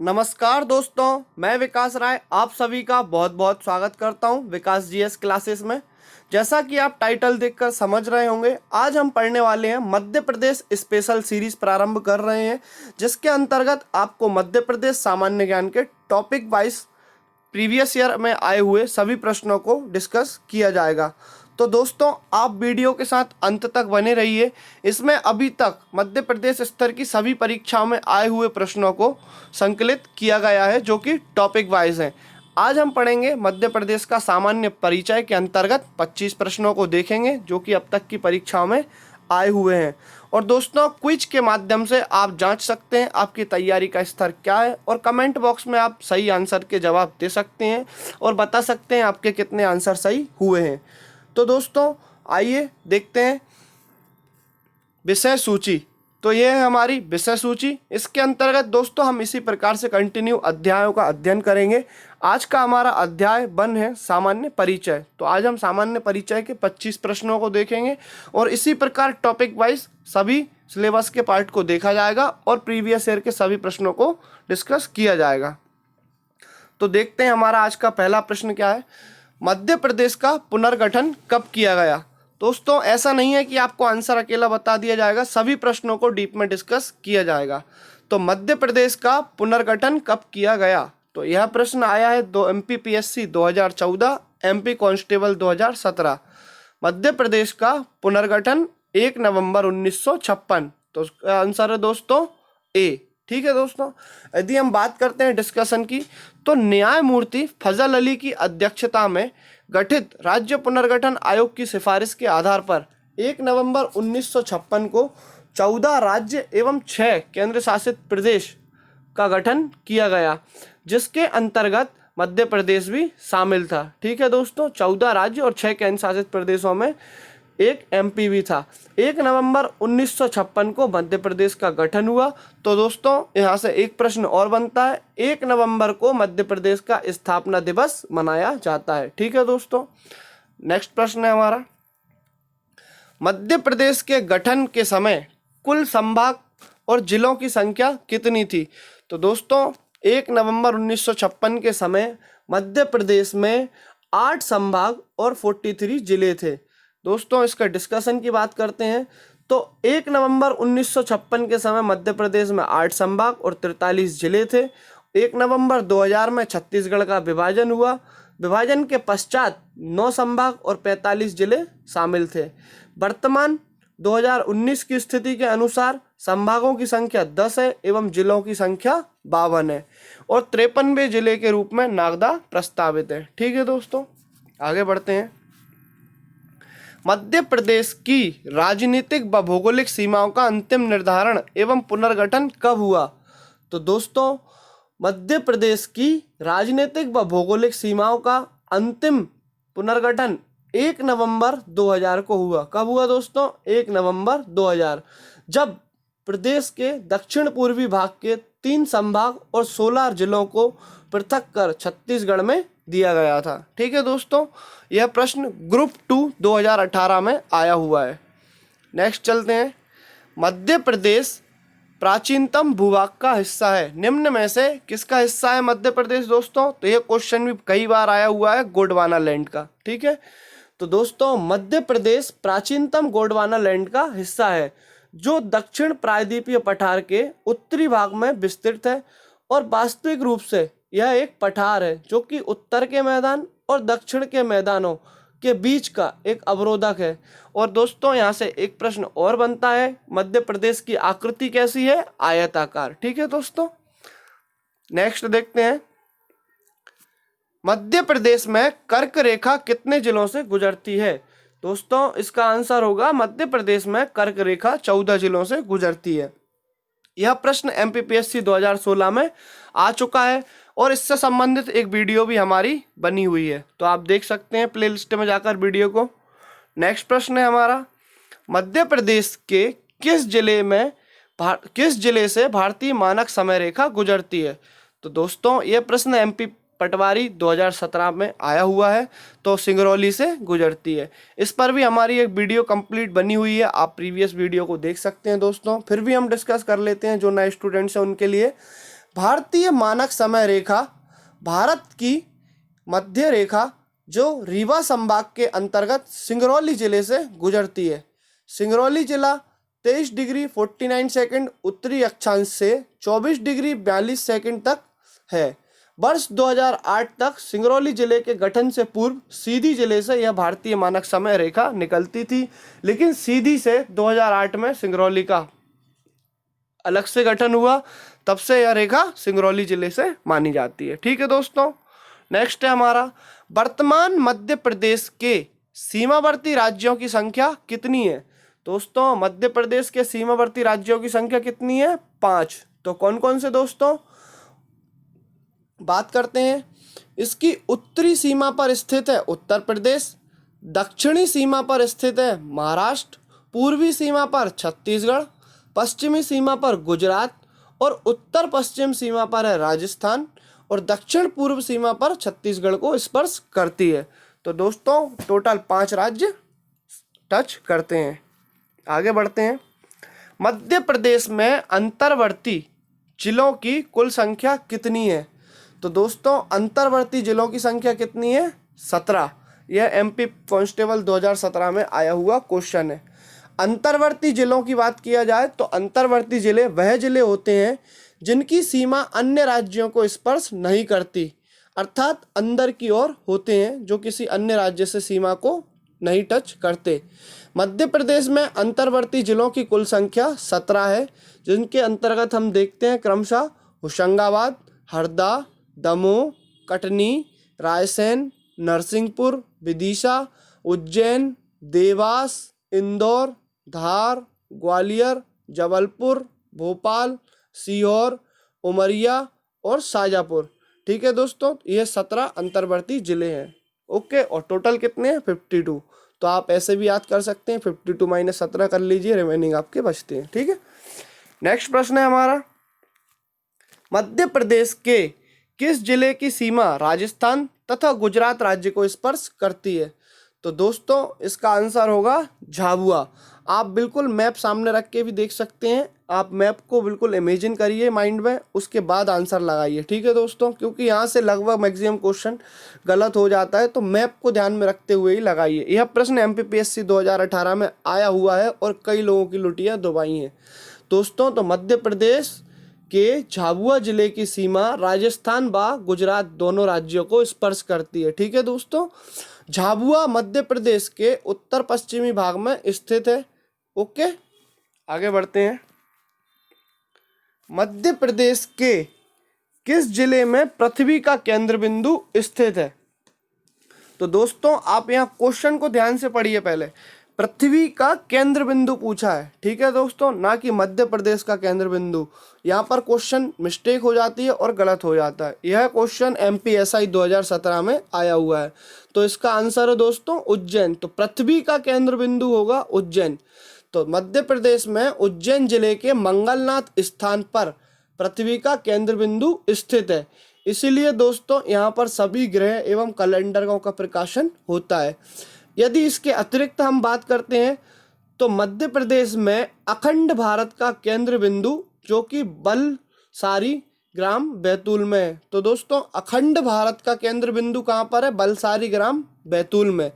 नमस्कार दोस्तों, मैं विकास राय आप सभी का बहुत बहुत स्वागत करता हूं विकास जीएस क्लासेस में। जैसा कि आप टाइटल देखकर समझ रहे होंगे, आज हम पढ़ने वाले हैं मध्य प्रदेश स्पेशल सीरीज प्रारंभ कर रहे हैं, जिसके अंतर्गत आपको मध्य प्रदेश सामान्य ज्ञान के टॉपिक वाइज प्रीवियस ईयर में आए हुए सभी प्रश्नों को डिस्कस किया जाएगा। तो दोस्तों, आप वीडियो के साथ अंत तक बने रहिए। इसमें अभी तक मध्य प्रदेश स्तर की सभी परीक्षाओं में आए हुए प्रश्नों को संकलित किया गया है, जो कि टॉपिक वाइज हैं। आज हम पढ़ेंगे मध्य प्रदेश का सामान्य परिचय के अंतर्गत 25 प्रश्नों को देखेंगे, जो कि अब तक की परीक्षाओं में आए हुए हैं। और दोस्तों, क्विज के माध्यम से आप जांच सकते हैं आपकी तैयारी का स्तर क्या है, और कमेंट बॉक्स में आप सही आंसर के जवाब दे सकते हैं और बता सकते हैं आपके कितने आंसर सही हुए हैं। तो दोस्तों, आइए देखते हैं विषय सूची। तो ये है हमारी विषय सूची। इसके अंतर्गत दोस्तों हम इसी प्रकार से कंटिन्यू अध्यायों का अध्ययन करेंगे। आज का हमारा अध्याय 1 है सामान्य परिचय। तो आज हम सामान्य परिचय के 25 प्रश्नों को देखेंगे और इसी प्रकार टॉपिक वाइज सभी सिलेबस के पार्ट को देखा जाएगा और प्रीवियस ईयर के सभी प्रश्नों को डिस्कस किया जाएगा। तो देखते हैं हमारा आज का पहला प्रश्न क्या है। मध्य प्रदेश का पुनर्गठन कब किया गया। दोस्तों, ऐसा नहीं है कि आपको आंसर अकेला बता दिया जाएगा, सभी प्रश्नों को डीप में डिस्कस किया जाएगा। तो मध्य प्रदेश का पुनर्गठन कब किया गया। तो यह प्रश्न आया है MPPSC 2014, MP constable 2017। Madhya Pradesh का पुनर्गठन 1 नवंबर 1956। तो उसका आंसर है दोस्तों ए। ठीक है दोस्तों, यदि हम बात करते हैं डिस्कशन की, तो न्यायमूर्ति फजल अली की अध्यक्षता में गठित राज्य पुनर्गठन आयोग की सिफारिश के आधार पर 1 नवंबर 1956 को 14 राज्य एवं 6 केंद्र शासित प्रदेश का गठन किया गया, जिसके अंतर्गत मध्य प्रदेश भी शामिल था। ठीक है दोस्तों, 14 राज्य और 6 केंद्र शासित प्रदेशों में एक MP भी था। 1 नवंबर 1956 को मध्य प्रदेश का गठन हुआ। तो दोस्तों, यहाँ से एक प्रश्न और बनता है, 1 नवंबर को मध्य प्रदेश का स्थापना दिवस मनाया जाता है। ठीक है दोस्तों, नेक्स्ट प्रश्न है हमारा, मध्य प्रदेश के गठन के समय कुल संभाग और जिलों की संख्या कितनी थी। तो दोस्तों, 1 नवंबर 1956 के समय मध्य प्रदेश में 8 संभाग और 43 जिले थे। दोस्तों, इसका डिस्कशन की बात करते हैं तो 1 नवंबर 1956 के समय मध्य प्रदेश में 8 संभाग और 43 जिले थे। 1 नवंबर 2000 में छत्तीसगढ़ का विभाजन हुआ। विभाजन के पश्चात 9 संभाग और 45 जिले शामिल थे। वर्तमान 2019 की स्थिति के अनुसार संभागों की संख्या 10 है एवं जिलों की संख्या 52 है और 53वें जिले के रूप में नागदा प्रस्तावित है। ठीक है दोस्तों, आगे बढ़ते हैं। मध्य प्रदेश की राजनीतिक व भौगोलिक सीमाओं का अंतिम निर्धारण एवं पुनर्गठन कब हुआ। तो दोस्तों, मध्य प्रदेश की राजनीतिक व भौगोलिक सीमाओं का अंतिम पुनर्गठन 1 नवंबर 2000 को हुआ। कब हुआ दोस्तों? 1 नवंबर 2000, जब प्रदेश के दक्षिण पूर्वी भाग के 3 संभाग और 16 जिलों को पृथक कर छत्तीसगढ़ में दिया गया था। ठीक है दोस्तों, यह प्रश्न ग्रुप 2 2018 में आया हुआ है। नेक्स्ट चलते हैं, मध्य प्रदेश प्राचीनतम भूभाग का हिस्सा है, निम्न में से किसका हिस्सा है मध्य प्रदेश। दोस्तों, तो यह क्वेश्चन भी कई बार आया हुआ है गोंडवाना लैंड का। ठीक है, तो दोस्तों, मध्य प्रदेश प्राचीनतम गोंडवाना लैंड का हिस्सा है, जो दक्षिण प्रायद्वीपीय पठार के उत्तरी भाग में विस्तृत है और वास्तविक रूप से यह एक पठार है जो कि उत्तर के मैदान और दक्षिण के मैदानों के बीच का एक अवरोधक है। और दोस्तों, यहाँ से एक प्रश्न और बनता है, मध्य प्रदेश की आकृति कैसी है? आयताकार। ठीक है दोस्तों, नेक्स्ट देखते हैं, मध्य प्रदेश में कर्क रेखा कितने जिलों से गुजरती है। दोस्तों, इसका आंसर होगा मध्य प्रदेश में कर्क रेखा 14 जिलों से गुजरती है। यह प्रश्न MPPSC 2016 में आ चुका है और इससे संबंधित एक वीडियो भी हमारी बनी हुई है, तो आप देख सकते हैं प्लेलिस्ट में जाकर वीडियो को। नेक्स्ट प्रश्न है हमारा, मध्य प्रदेश के किस जिले से भारतीय मानक समय रेखा गुजरती है। तो दोस्तों, यह प्रश्न MP पटवारी 2017 में आया हुआ है, तो सिंगरौली से गुजरती है। इस पर भी हमारी एक वीडियो कंप्लीट बनी हुई है, आप प्रीवियस वीडियो को देख सकते हैं दोस्तों। फिर भी हम डिस्कस कर लेते हैं, जो नए स्टूडेंट्स हैं उनके लिए। भारतीय मानक समय रेखा भारत की मध्य रेखा जो रीवा संभाग के अंतर्गत सिंगरौली जिले से गुजरती है। सिंगरौली जिला 23 डिग्री 49 सेकंड उत्तरी अक्षांश से 24 डिग्री 42 सेकंड तक है। वर्ष 2008 तक सिंगरौली जिले के गठन से पूर्व सीधी जिले से यह भारतीय मानक समय रेखा निकलती थी, लेकिन सीधी से 2008 में सिंगरौली का अलग से गठन हुआ, तब से यह रेखा सिंगरौली जिले से मानी जाती है। ठीक है दोस्तों, नेक्स्ट है हमारा वर्तमान मध्य प्रदेश के सीमावर्ती राज्यों की संख्या कितनी है। दोस्तों मध्य प्रदेश के सीमावर्ती राज्यों की संख्या कितनी है? 5। तो कौन कौन से दोस्तों बात करते हैं। इसकी उत्तरी सीमा पर स्थित है उत्तर प्रदेश, दक्षिणी सीमा पर स्थित है महाराष्ट्र, पूर्वी सीमा पर छत्तीसगढ़, पश्चिमी सीमा पर गुजरात और उत्तर पश्चिम सीमा पर है राजस्थान और दक्षिण पूर्व सीमा पर छत्तीसगढ़ को स्पर्श करती है। तो दोस्तों टोटल 5 राज्य टच करते हैं। आगे बढ़ते हैं। मध्य प्रदेश में अंतर्वर्ती जिलों की कुल संख्या कितनी है। तो दोस्तों अंतर्वर्ती जिलों की संख्या कितनी है? 17। यह एमपी कांस्टेबल 2017 में आया हुआ क्वेश्चन है। अंतर्वर्ती जिलों की बात किया जाए तो अंतर्वर्ती जिले वह जिले होते हैं जिनकी सीमा अन्य राज्यों को स्पर्श नहीं करती, अर्थात अंदर की ओर होते हैं, जो किसी अन्य राज्य से सीमा को नहीं टच करते। मध्य प्रदेश में अंतर्वर्ती जिलों की कुल संख्या 17 है, जिनके अंतर्गत हम देखते हैं क्रमशः होशंगाबाद, हरदा, दमोह, कटनी, रायसेन, नरसिंहपुर, विदिशा, उज्जैन, देवास, इंदौर, धार, ग्वालियर, जबलपुर, भोपाल, सीहोर, उमरिया और शाजापुर। ठीक है दोस्तों, ये 17 अंतर्वर्ती जिले हैं। ओके, और टोटल कितने हैं? 52। तो आप ऐसे भी याद कर सकते हैं, 52 माइनस 17 कर लीजिए, रिमेनिंग आपके बचते हैं। ठीक है, नेक्स्ट प्रश्न है हमारा, मध्य प्रदेश के किस जिले की सीमा राजस्थान तथा गुजरात राज्य को स्पर्श करती है। तो दोस्तों इसका आंसर होगा झाबुआ। आप बिल्कुल मैप सामने रख के भी देख सकते हैं, आप मैप को बिल्कुल इमेजिन करिए माइंड में, उसके बाद आंसर लगाइए। ठीक है दोस्तों, क्योंकि यहाँ से लगभग मैक्सिमम क्वेश्चन गलत हो जाता है, तो मैप को ध्यान में रखते हुए ही लगाइए। यह प्रश्न एमपीपीएससी 2018 में आया हुआ है और कई लोगों की लुटियाँ दबाई हैं दोस्तों। तो मध्य प्रदेश के झाबुआ जिले की सीमा राजस्थान व गुजरात दोनों राज्यों को स्पर्श करती है। ठीक है दोस्तों, झाबुआ मध्य प्रदेश के उत्तर पश्चिमी भाग में स्थित है। ओके, आगे बढ़ते हैं। मध्य प्रदेश के किस जिले में पृथ्वी का केंद्र बिंदु स्थित है। तो दोस्तों आप यहाँ क्वेश्चन को ध्यान से पढ़िए। पहले पृथ्वी का केंद्र बिंदु पूछा है, ठीक है दोस्तों, ना कि मध्य प्रदेश का केंद्र बिंदु। यहाँ पर क्वेश्चन मिस्टेक हो जाती है और गलत हो जाता है। यह क्वेश्चन एमपीएसआई 2017 में आया हुआ है। तो इसका आंसर है दोस्तों उज्जैन। तो पृथ्वी का केंद्र बिंदु होगा उज्जैन। तो मध्य प्रदेश में उज्जैन जिले के मंगलनाथ स्थान पर पृथ्वी का केंद्र बिंदु स्थित है। इसीलिए दोस्तों यहाँ पर सभी ग्रह एवं कैलेंडरों का प्रकाशन होता है। यदि इसके अतिरिक्त हम बात करते हैं तो मध्य प्रदेश में अखंड भारत का केंद्र बिंदु जो कि बलसारी ग्राम बैतूल में है। तो दोस्तों अखंड भारत का केंद्र बिंदु कहाँ पर है? बलसारी ग्राम बैतूल में।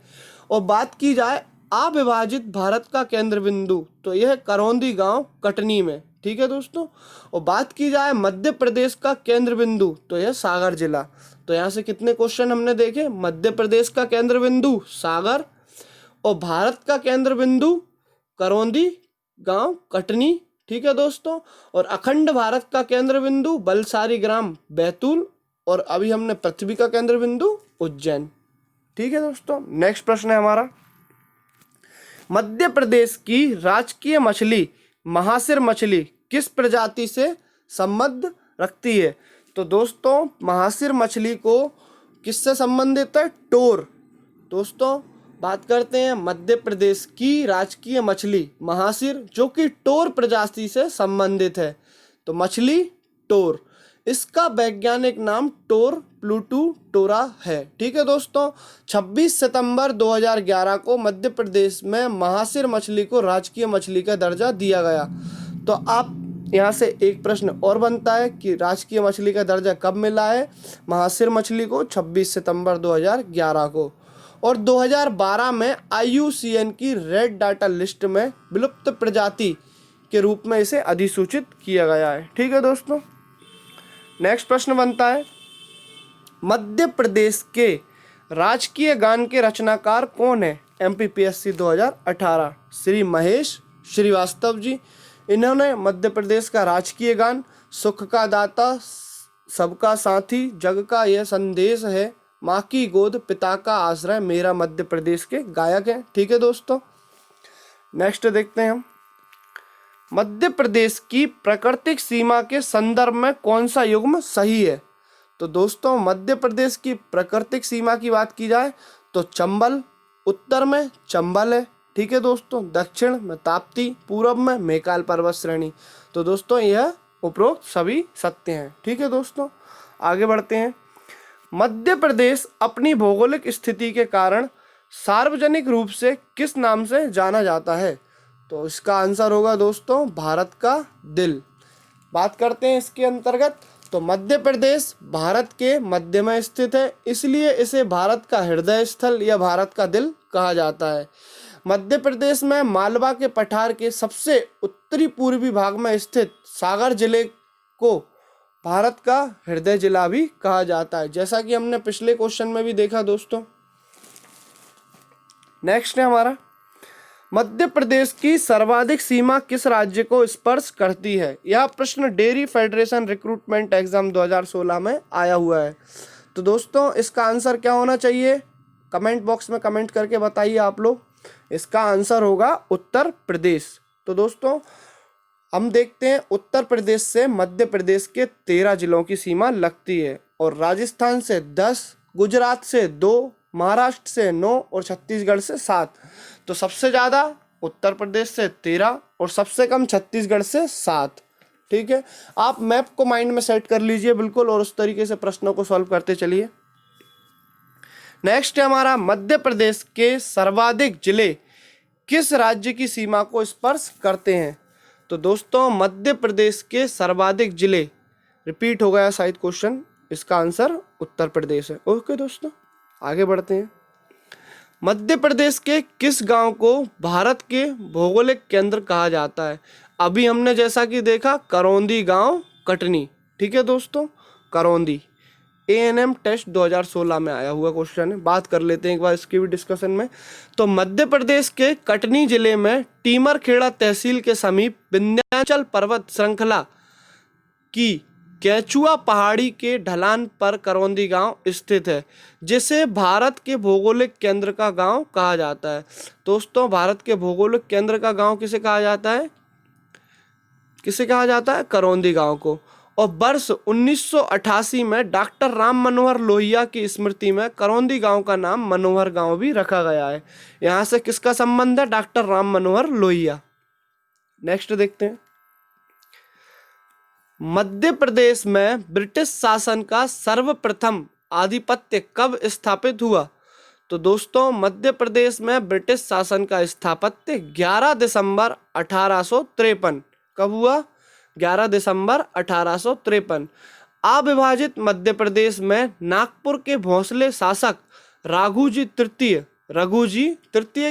और बात की जाए अविभाजित भारत का केंद्र बिंदु तो यह करौंदी गांव कटनी में। ठीक है दोस्तों, और बात की जाए मध्य प्रदेश का केंद्र बिंदु तो यह सागर जिला। तो यहाँ से कितने क्वेश्चन हमने देखे? मध्य प्रदेश का केंद्र बिंदु सागर और भारत का केंद्र बिंदु करौंदी गांव कटनी। ठीक है दोस्तों, और अखंड भारत का केंद्र बिंदु बलसारी ग्राम बैतूल और अभी हमने पृथ्वी का केंद्र बिंदु उज्जैन। ठीक है दोस्तों, नेक्स्ट प्रश्न है हमारा, मध्य प्रदेश की राजकीय मछली महासिर मछली किस प्रजाति से संबंध रखती है? तो दोस्तों महासिर मछली को किससे संबंधित है? टोर। दोस्तों बात करते हैं मध्य प्रदेश की राजकीय मछली महासिर जो कि टोर प्रजाति से संबंधित है। तो मछली टोर, इसका वैज्ञानिक नाम टोर प्लूटू टोरा है। ठीक है दोस्तों, 26 सितंबर 2011 को मध्य प्रदेश में महासिर मछली को राजकीय मछली का दर्जा दिया गया। तो आप यहाँ से एक प्रश्न और बनता है कि राजकीय मछली का दर्जा कब मिला है? महासिर मछली को 26 सितंबर 2011 को। और 2012 में IUCN की रेड डाटा लिस्ट में विलुप्त प्रजाति के रूप में इसे अधिसूचित किया गया है। ठीक है दोस्तों, नेक्स्ट प्रश्न बनता है, मध्य प्रदेश के राजकीय गान के रचनाकार कौन है? MPPSC 2018 श्री महेश श्रीवास्तव जी। इन्होंने मध्य प्रदेश का राजकीय गान सुख का दाता, सबका साथी, जग का यह संदेश है, माँ की गोद, पिता का आश्रय, मेरा मध्य प्रदेश के गायक हैं। ठीक है दोस्तों, नेक्स्ट देखते हैं हम, मध्य प्रदेश की प्राकृतिक सीमा के संदर्भ में कौन सा युग्म सही है? तो दोस्तों मध्य प्रदेश की प्राकृतिक सीमा की बात की जाए तो चंबल, उत्तर में चंबल है। ठीक है दोस्तों, दक्षिण में ताप्ती, पूर्व में मैकाल पर्वत श्रेणी। तो दोस्तों यह उपरोक्त सभी सत्य हैं। ठीक है दोस्तों, आगे बढ़ते हैं, मध्य प्रदेश अपनी भौगोलिक स्थिति के कारण सार्वजनिक रूप से किस नाम से जाना जाता है? तो इसका आंसर होगा दोस्तों भारत का दिल। बात करते हैं इसके अंतर्गत, तो मध्य प्रदेश भारत के मध्य में स्थित है, इसलिए इसे भारत का हृदय स्थल या भारत का दिल कहा जाता है। मध्य प्रदेश में मालवा के पठार के सबसे उत्तरी पूर्वी भाग में स्थित सागर जिले को भारत का हृदय जिला भी कहा जाता है, जैसा कि हमने पिछले क्वेश्चन में भी देखा दोस्तों। नेक्स्ट है हमारा, मध्य प्रदेश की सर्वाधिक सीमा किस राज्य को स्पर्श करती है? यह प्रश्न डेयरी फेडरेशन रिक्रूटमेंट एग्जाम 2016 में आया हुआ है। तो दोस्तों इसका आंसर क्या होना चाहिए? कमेंट बॉक्स में कमेंट करके बताइए आप लोग। इसका आंसर होगा उत्तर प्रदेश। तो दोस्तों हम देखते हैं, उत्तर प्रदेश से मध्य प्रदेश के 13 जिलों की सीमा लगती है, और राजस्थान से 10, गुजरात से 2, महाराष्ट्र से 9 और छत्तीसगढ़ से 7। तो सबसे ज़्यादा उत्तर प्रदेश से 13 और सबसे कम छत्तीसगढ़ से 7। ठीक है, आप मैप को माइंड में सेट कर लीजिए बिल्कुल, और उस तरीके से प्रश्नों को सॉल्व करते चलिए। नेक्स्ट है हमारा, मध्य प्रदेश के सर्वाधिक जिले किस राज्य की सीमा को स्पर्श करते हैं? तो दोस्तों मध्य प्रदेश के सर्वाधिक जिले, रिपीट हो गया शायद क्वेश्चन, इसका आंसर उत्तर प्रदेश है। ओके दोस्तों, आगे बढ़ते हैं, मध्य प्रदेश के किस गांव को भारत के भौगोलिक केंद्र कहा जाता है? अभी हमने जैसा कि देखा करौंदी गांव कटनी। ठीक है दोस्तों, करौंदी ANM टेस्ट 2016 में आया हुआ क्वेश्चन है। बात कर लेते हैं एक बार इसकी भी डिस्कशन में। तो मध्य प्रदेश के कटनी जिले में टीमरखेड़ा तहसील के समीप विंध्याचल पर्वत श्रृंखला की केचुआ पहाड़ी के ढलान पर करौंदी गांव स्थित है, जिसे भारत के भौगोलिक केंद्र का गांव कहा जाता है। दोस्तों भारत के भौगोलिक केंद्र का गांव किसे कहा जाता है? किसे कहा जाता है? करौंदी गांव को। और वर्ष 1988 में डॉक्टर राम मनोहर लोहिया की स्मृति में करौंदी गांव का नाम मनोहर गांव भी रखा गया है। यहाँ से किसका संबंध है? डॉक्टर राम मनोहर लोहिया। नेक्स्ट देखते हैं, मध्य प्रदेश में ब्रिटिश शासन का सर्वप्रथम आधिपत्य कब स्थापित हुआ? तो दोस्तों मध्य प्रदेश में ब्रिटिश शासन का स्थापत्य 11 दिसंबर 1853 कब हुआ? 11 दिसंबर 1853। अविभाजित मध्य प्रदेश में नागपुर के भोंसले शासक रघुजी तृतीय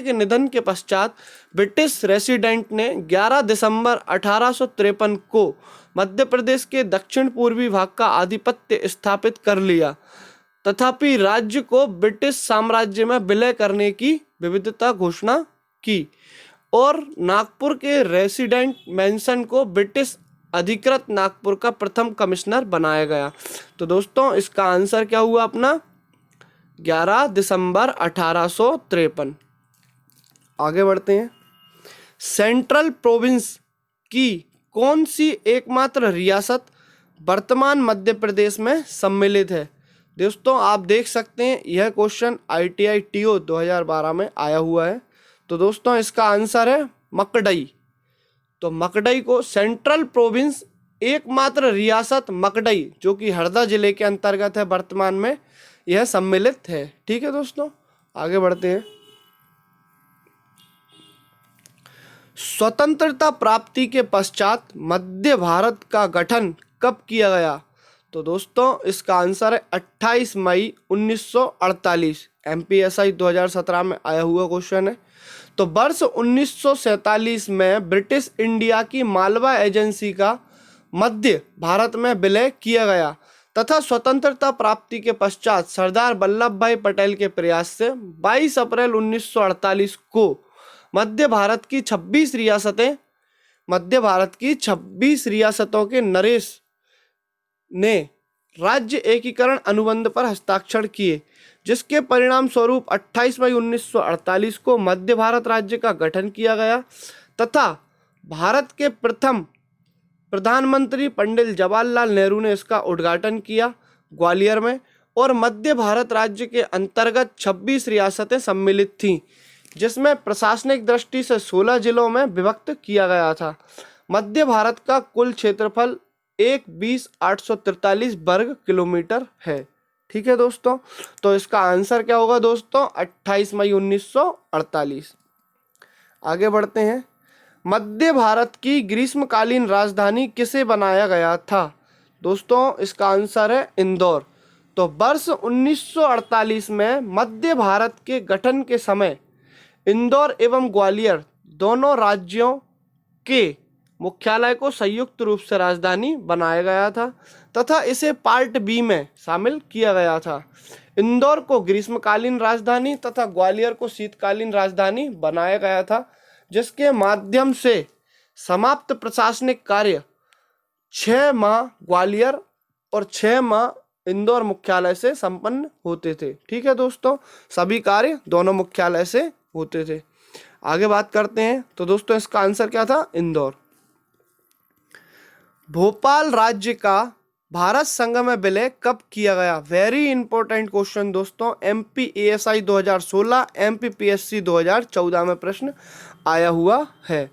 के निधन के पश्चात ब्रिटिश रेसिडेंट ने 11 दिसंबर 1853 को मध्य प्रदेश के दक्षिण पूर्वी भाग का आधिपत्य स्थापित कर लिया। तथापि राज्य को ब्रिटिश साम्राज्य में विलय करने की विविधता घोषणा की और नागपुर के रेसिडेंट मेंशन को ब्रिटिश अधिकृत नागपुर का प्रथम कमिश्नर बनाया गया। तो दोस्तों इसका आंसर क्या हुआ अपना? 11 दिसंबर 1853। आगे बढ़ते हैं, सेंट्रल प्रोविंस की कौन सी एकमात्र रियासत वर्तमान मध्य प्रदेश में सम्मिलित है? दोस्तों आप देख सकते हैं यह क्वेश्चन ITI TO 2012 में आया हुआ है। तो दोस्तों इसका आंसर है मकड़ई। तो मकड़ई को सेंट्रल प्रोविंस एकमात्र रियासत मकड़ई, जो कि हरदा जिले के अंतर्गत है, वर्तमान में यह सम्मिलित है। ठीक है दोस्तों, आगे बढ़ते हैं, स्वतंत्रता प्राप्ति के पश्चात मध्य भारत का गठन कब किया गया? तो दोस्तों इसका आंसर है 28 मई 1948। एमपीएसआई 2017 में आया हुआ क्वेश्चन है। तो वर्ष 1947 में ब्रिटिश इंडिया की मालवा एजेंसी का मध्य भारत में विलय किया गया तथा स्वतंत्रता प्राप्ति के पश्चात सरदार वल्लभ भाई पटेल के प्रयास से 22 अप्रैल 1948 को मध्य भारत की 26 रियासतों के नरेश ने राज्य एकीकरण अनुबंध पर हस्ताक्षर किए, जिसके परिणाम स्वरूप 28 मई 1948 को मध्य भारत राज्य का गठन किया गया तथा भारत के प्रथम प्रधानमंत्री पंडित जवाहरलाल नेहरू ने इसका उद्घाटन किया ग्वालियर में। और मध्य भारत राज्य के अंतर्गत 26 रियासतें सम्मिलित थीं, जिसमें प्रशासनिक दृष्टि से 16 जिलों में विभक्त किया गया था। मध्य भारत का कुल क्षेत्रफल 1,20,843 वर्ग किलोमीटर है। ठीक है दोस्तों, तो इसका आंसर क्या होगा दोस्तों? 28 मई 1948। आगे बढ़ते हैं। मध्य भारत की ग्रीष्मकालीन राजधानी किसे बनाया गया था? दोस्तों इसका आंसर है इंदौर। तो वर्ष 1948 में मध्य भारत के गठन के समय इंदौर एवं ग्वालियर दोनों राज्यों के मुख्यालय को संयुक्त रूप से राजधानी बनाया गया था तथा इसे पार्ट बी में शामिल किया गया था। इंदौर को ग्रीष्मकालीन राजधानी तथा ग्वालियर को शीतकालीन राजधानी बनाया गया था, जिसके माध्यम से समाप्त प्रशासनिक कार्य 6 माह ग्वालियर और 6 माह इंदौर मुख्यालय से संपन्न होते थे। ठीक है दोस्तों, सभी कार्य दोनों मुख्यालय से होते थे। आगे बात करते हैं। तो दोस्तों इसका आंसर क्या था? इंदौर। भोपाल राज्य का भारत संघ में विलय कब किया गया? वेरी इंपॉर्टेंट क्वेश्चन दोस्तों। एमपीएसआई 2016, एमपीपीएससी 2014 में प्रश्न आया हुआ है।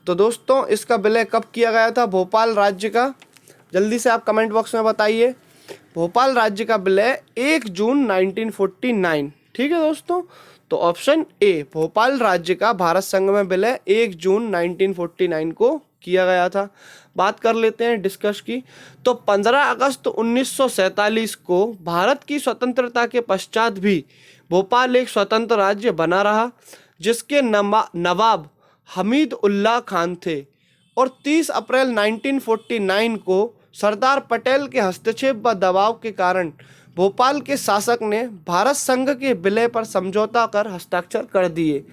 तो दोस्तों इसका विलय कब किया गया था भोपाल राज्य का? जल्दी से आप कमेंट बॉक्स में बताइए। भोपाल राज्य का विलय 1 जून 1949। ठीक है दोस्तों, तो ऑप्शन ए भोपाल राज्य का भारत संघ में विलय 1 जून 1949 को किया गया था। बात कर लेते हैं डिस्कस की। तो 15 अगस्त 1947 को भारत की स्वतंत्रता के पश्चात भी भोपाल एक स्वतंत्र राज्य बना रहा, जिसके नवाब हमीद उल्लाह खान थे। और 30 अप्रैल 1949 को सरदार पटेल के हस्तक्षेप व दबाव के कारण भोपाल के शासक ने भारत संघ के विलय पर समझौता कर हस्ताक्षर कर दिए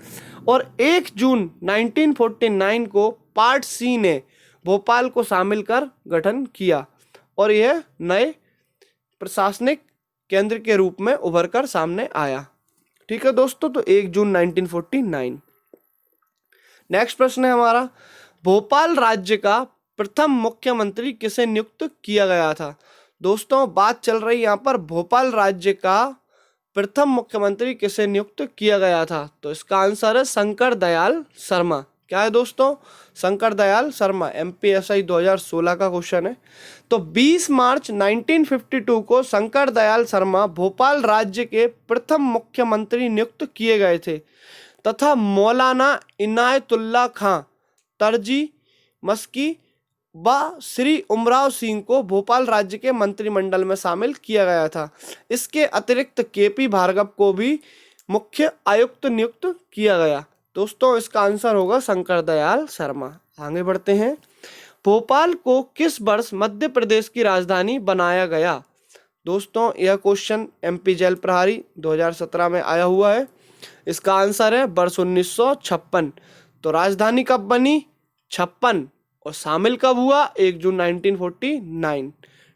और 1 जून 1949 को पार्ट सी ने भोपाल को शामिल कर गठन किया और यह नए प्रशासनिक केंद्र के रूप में उभर कर सामने आया। ठीक है दोस्तों, तो 1 जून 1949। नेक्स्ट प्रश्न है हमारा, भोपाल राज्य का प्रथम मुख्यमंत्री किसे नियुक्त किया गया था? दोस्तों बात चल रही यहाँ पर भोपाल राज्य का प्रथम मुख्यमंत्री किसे नियुक्त किया गया था? तो इसका आंसर है शंकर दयाल शर्मा। क्या है दोस्तों? शंकर दयाल शर्मा। एमपीएसआई 2016 का क्वेश्चन है। तो 20 मार्च 1952 को शंकर दयाल शर्मा भोपाल राज्य के प्रथम मुख्यमंत्री नियुक्त किए गए थे तथा मौलाना इनायतुल्लाह खां तरजी मस्की व श्री उमराव सिंह को भोपाल राज्य के मंत्रिमंडल में शामिल किया गया था। इसके अतिरिक्त केपी भार्गव को भी मुख्य आयुक्त नियुक्त किया गया। दोस्तों इसका आंसर होगा शंकर दयाल शर्मा। आगे बढ़ते हैं। भोपाल को किस वर्ष मध्य प्रदेश की राजधानी बनाया गया? दोस्तों यह क्वेश्चन एमपी जेल प्रहारी 2017 में आया हुआ है। इसका आंसर है वर्ष 1956। तो राजधानी कब बनी? 56। और शामिल कब हुआ? 1 जून 1949।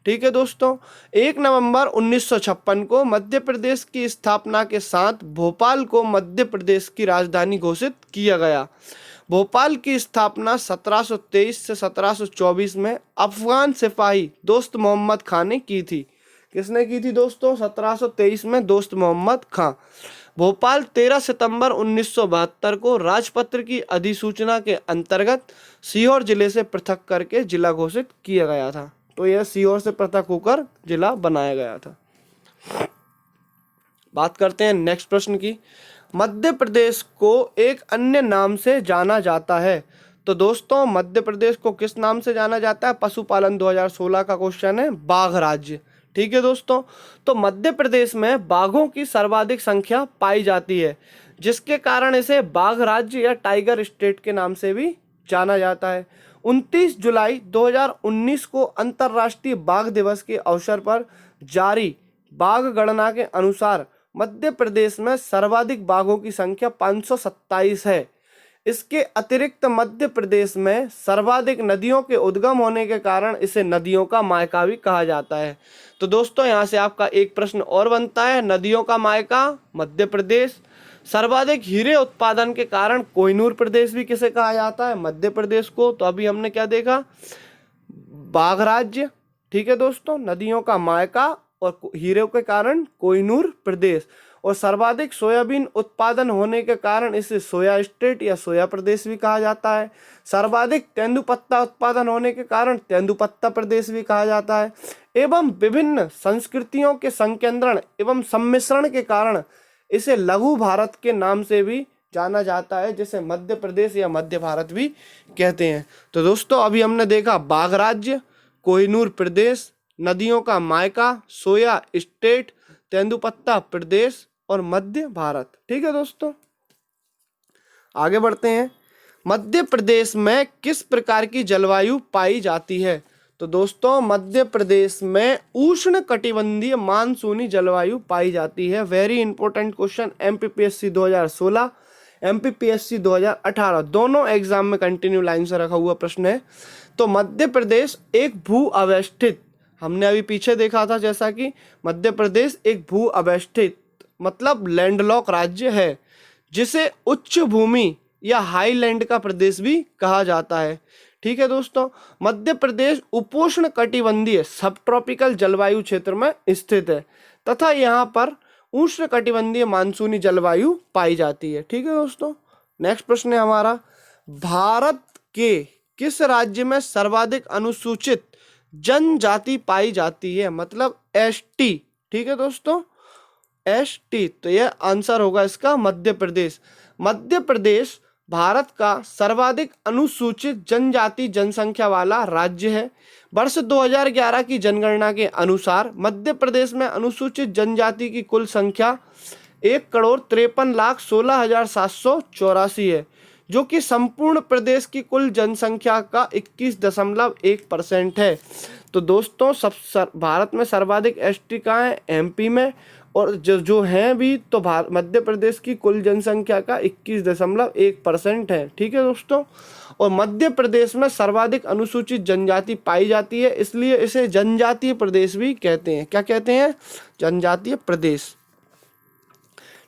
ठीक है दोस्तों, 1 नवंबर 1956 को मध्य प्रदेश की स्थापना के साथ भोपाल को मध्य प्रदेश की राजधानी घोषित किया गया। भोपाल की स्थापना 1723 से 1724 में अफगान सिपाही दोस्त मोहम्मद खां ने की थी। किसने की थी दोस्तों? 1723 में दोस्त मोहम्मद खां। भोपाल 13 सितंबर 1972 को राजपत्र की अधिसूचना के अंतर्गत सीहोर जिले से पृथक करके जिला घोषित किया गया था। तो यह सीहोर से पृथक होकर जिला बनाया गया था। बात करते हैं नेक्स्ट प्रश्न की। मध्य प्रदेश को एक अन्य नाम से जाना जाता है। तो दोस्तों मध्य प्रदेश को किस नाम से जाना जाता है? पशुपालन 2016 का क्वेश्चन है, बाघ राज्य। ठीक है दोस्तों, तो मध्य प्रदेश में बाघों की सर्वाधिक संख्या पाई जाती है, जिसके कारण इसे बाघ राज्य या टाइगर स्टेट के नाम से भी जाना जाता है। 29 जुलाई 2019 को अंतर्राष्ट्रीय बाघ दिवस के अवसर पर जारी बाघ गणना के अनुसार मध्य प्रदेश में सर्वाधिक बाघों की संख्या 527 है। इसके अतिरिक्त मध्य प्रदेश में सर्वाधिक नदियों के उद्गम होने के कारण इसे नदियों का मायका भी कहा जाता है। तो दोस्तों यहाँ से आपका एक प्रश्न और बनता है, नदियों का मायका मध्य प्रदेश। सर्वाधिक हीरे उत्पादन के कारण कोहिनूर प्रदेश भी किसे कहा जाता है? मध्य प्रदेश को। तो अभी हमने क्या देखा? बाघ राज्य। ठीक है दोस्तों, नदियों का मायका और हीरे के कारण कोहिनूर प्रदेश। और सर्वाधिक सोयाबीन उत्पादन होने के कारण इसे सोया स्टेट या सोया प्रदेश भी कहा जाता है। सर्वाधिक तेंदुपत्ता उत्पादन होने के कारण तेंदुपत्ता प्रदेश भी कहा जाता है। एवं विभिन्न संस्कृतियों के संकेंद्रण एवं सम्मिश्रण के कारण इसे लघु भारत के नाम से भी जाना जाता है, जिसे मध्य प्रदेश या मध्य भारत भी कहते हैं। तो दोस्तों अभी हमने देखा बाघ राज्य, कोहिनूर प्रदेश, नदियों का मायका, सोया स्टेट, तेंदुपत्ता प्रदेश और मध्य भारत। ठीक है दोस्तों, आगे बढ़ते हैं। मध्य प्रदेश में किस प्रकार की जलवायु पाई जाती है? तो दोस्तों मध्य प्रदेश में उष्ण कटिबंधीय मानसूनी जलवायु पाई जाती है। Very important question, MPPSC 2016, MPPSC 2018 दोनों एग्जाम में कंटिन्यू लाइन से रखा हुआ प्रश्न है। तो मध्य प्रदेश एक भू अवस्थित, हमने अभी पीछे देखा था जैसा कि मध्य प्रदेश एक भू अवस्थित मतलब लैंडलॉक राज्य है, जिसे उच्च भूमि या हाईलैंड का प्रदेश भी कहा जाता है। ठीक है दोस्तों, मध्य प्रदेश उपोष्ण कटिबंधीय सब ट्रॉपिकल जलवायु क्षेत्र में स्थित है तथा यहाँ पर उष्ण कटिबंधीय मानसूनी जलवायु पाई जाती है। ठीक है दोस्तों, नेक्स्ट प्रश्न है हमारा, भारत के किस राज्य में सर्वाधिक अनुसूचित जनजाति पाई जाती है? मतलब एसटी। ठीक है दोस्तों, एसटी। तो यह आंसर होगा इसका मध्य प्रदेश। मध्य प्रदेश भारत का सर्वाधिक अनुसूचित जनजाति जनसंख्या वाला राज्य है। वर्ष 2011 की जनगणना के अनुसार मध्य प्रदेश में अनुसूचित जनजाति की कुल संख्या 1,53,16,784 है, जो कि संपूर्ण प्रदेश की कुल जनसंख्या का 21.1% है। तो दोस्तों भारत में सर्वाधिक एसटी कहाँ है? एमपी में। और जो हैं भी तो मध्य प्रदेश की कुल जनसंख्या का 21.1% है। ठीक है दोस्तों, और मध्य प्रदेश में सर्वाधिक अनुसूचित जनजाति पाई जाती है, इसलिए इसे जनजातीय प्रदेश भी कहते हैं। क्या कहते हैं? जनजातीय प्रदेश।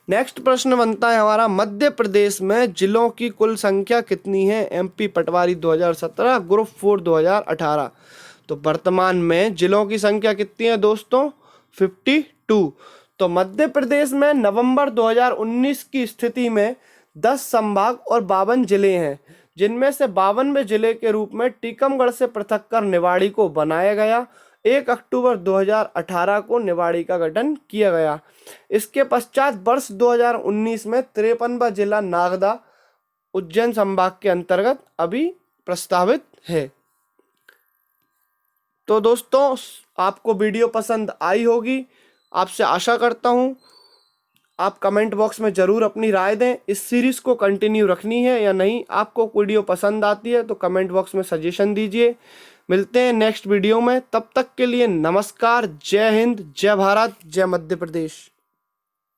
नेक्स्ट प्रश्न बनता है हमारा, मध्य प्रदेश में जिलों की कुल संख्या कितनी है? एमपी पटवारी 2017, ग्रुप 4 2018। तो वर्तमान में जिलों की संख्या कितनी है दोस्तों? 52। तो मध्य प्रदेश में नवंबर 2019 की स्थिति में 10 संभाग और 52 जिले हैं, जिनमें से 52वें जिले के रूप में टीकमगढ़ से पृथक कर निवाड़ी को बनाया गया। 1 अक्टूबर 2018 को निवाड़ी का गठन किया गया। इसके पश्चात वर्ष 2019 में 53वां जिला नागदा उज्जैन संभाग के अंतर्गत अभी प्रस्तावित है। तो दोस्तों आपको वीडियो पसंद आई होगी, आपसे आशा करता हूँ। आप कमेंट बॉक्स में ज़रूर अपनी राय दें, इस सीरीज़ को कंटिन्यू रखनी है या नहीं। आपको वीडियो पसंद आती है तो कमेंट बॉक्स में सजेशन दीजिए। मिलते हैं नेक्स्ट वीडियो में, तब तक के लिए नमस्कार। जय हिंद, जय भारत, जय मध्य प्रदेश।